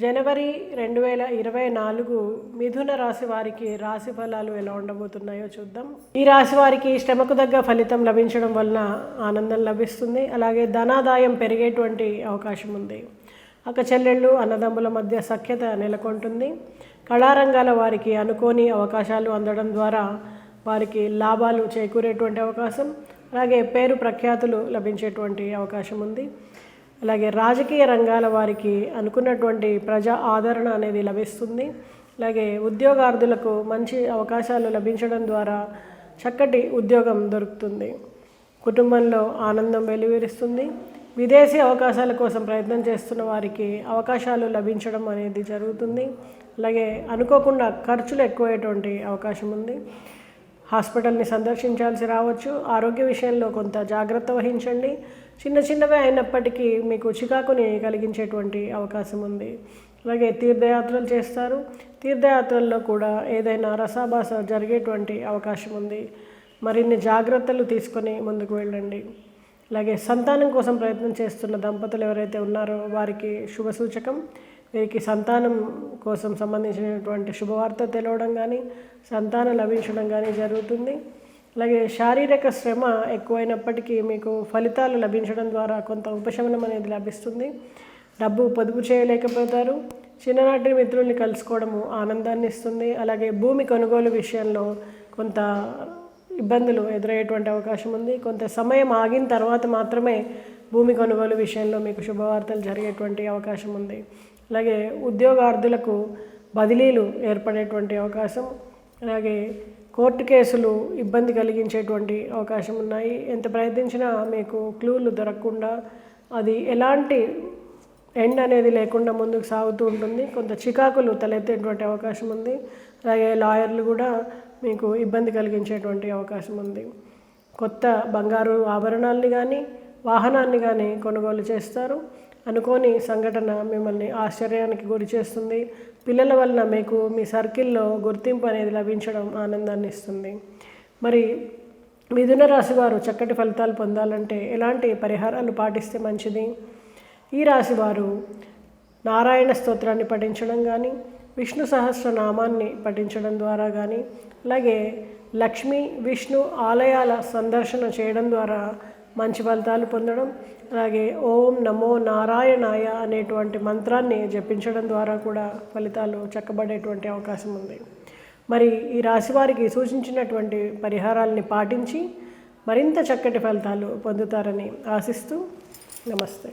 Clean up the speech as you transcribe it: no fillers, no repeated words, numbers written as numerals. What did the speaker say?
జనవరి 2024 మిథున రాశి వారికి రాశి ఫలాలు ఎలా ఉండబోతున్నాయో చూద్దాం. ఈ రాశి వారికి శ్రమకు తగ్గ ఫలితం లభించడం వలన ఆనందం లభిస్తుంది. అలాగే ధనాదాయం పెరిగేటువంటి అవకాశం ఉంది. అక్క చెల్లెళ్ళు అన్నదమ్ముల మధ్య సఖ్యత నెలకొంటుంది. కళారంగాల వారికి అనుకోని అవకాశాలు అందడం ద్వారా వారికి లాభాలు చేకూరేటువంటి అవకాశం, అలాగే పేరు ప్రఖ్యాతులు లభించేటువంటి అవకాశం ఉంది. అలాగే రాజకీయ రంగాల వారికి అనుకున్నటువంటి ప్రజా ఆదరణ అనేది లభిస్తుంది. అలాగే ఉద్యోగార్థులకు మంచి అవకాశాలు లభించడం ద్వారా చక్కటి ఉద్యోగం దొరుకుతుంది. కుటుంబంలో ఆనందం వెలువరిస్తుంది. విదేశీ అవకాశాల కోసం ప్రయత్నం చేస్తున్న వారికి అవకాశాలు లభించడం అనేది జరుగుతుంది. అలాగే అనుకోకుండా ఖర్చులు ఎక్కువయ్యేటువంటి అవకాశం ఉంది. హాస్పిటల్ని సందర్శించాల్సి రావచ్చు. ఆరోగ్య విషయంలో కొంత జాగ్రత్త వహించండి. చిన్నవే అయినప్పటికీ మీకు చికాకుని కలిగించేటువంటి అవకాశం ఉంది. అలాగే తీర్థయాత్రలు చేస్తారు. తీర్థయాత్రల్లో కూడా ఏదైనా రసాభాస జరిగేటువంటి అవకాశం ఉంది. మరిన్ని జాగ్రత్తలు తీసుకొని ముందుకు వెళ్ళండి. అలాగే సంతానం కోసం ప్రయత్నం చేస్తున్న దంపతులు ఎవరైతే ఉన్నారో వారికి శుభసూచకం. వీరికి సంతానం కోసం సంబంధించినటువంటి శుభవార్త తెలవడం కానీ, సంతానం లభించడం కానీ జరుగుతుంది. అలాగే శారీరక శ్రమ ఎక్కువైనప్పటికీ మీకు ఫలితాలు లభించడం ద్వారా కొంత ఉపశమనం అనేది లభిస్తుంది. డబ్బు పొదుపు చేయలేకపోతారు. చిన్ననాటి మిత్రుల్ని కలుసుకోవడము ఆనందాన్ని ఇస్తుంది. అలాగే భూమి కొనుగోలు విషయంలో కొంత ఇబ్బందులు ఎదురయ్యేటువంటి అవకాశం ఉంది. కొంత సమయం ఆగిన తర్వాత మాత్రమే భూమి కొనుగోలు విషయంలో మీకు శుభవార్తలు జరిగేటువంటి అవకాశం ఉంది. అలాగే ఉద్యోగార్థులకు బదిలీలు ఏర్పడేటువంటి అవకాశం, అలాగే కోర్టు కేసులు ఇబ్బంది కలిగించేటువంటి అవకాశం ఉన్నాయి. ఎంత ప్రయత్నించినా మీకు క్లూలు దొరకకుండా అది ఎలాంటి ఎండ్ అనేది లేకుండా ముందుకు సాగుతూ ఉంటుంది. కొంత చికాకులు తలెత్తేటువంటి అవకాశం ఉంది. అలాగే లాయర్లు కూడా మీకు ఇబ్బంది కలిగించేటువంటి అవకాశం ఉంది. కొత్త బంగారు ఆభరణాలని కానీ వాహనాన్ని కానీ కొనుగోలు చేస్తారు. అనుకోని సంఘటన మిమ్మల్ని ఆశ్చర్యానికి గురి చేస్తుంది. పిల్లల వలన మీకు మీ సర్కిల్లో గుర్తింపు అనేది లభించడం ఆనందాన్ని ఇస్తుంది. మరి మిథున రాశి వారు చక్కటి ఫలితాలు పొందాలంటే ఎలాంటి పరిహారాలు పాటిస్తే మంచిది? ఈ రాశి వారు నారాయణ స్తోత్రాన్ని పఠించడం కానీ, విష్ణు సహస్రనామాన్ని పఠించడం ద్వారా కానీ, అలాగే లక్ష్మీ విష్ణు ఆలయాల సందర్శన చేయడం ద్వారా మంచి ఫలితాలు పొందడం, అలాగే ఓం నమో నారాయణాయ అనేటువంటి మంత్రాన్ని జపించడం ద్వారా కూడా ఫలితాలు చక్కబడేటువంటి అవకాశం ఉంది. మరి ఈ రాశి వారికి సూచించినటువంటి పరిహారాలని పాటించి మరింత చక్కటి ఫలితాలు పొందుతారని ఆశిస్తూ నమస్తే.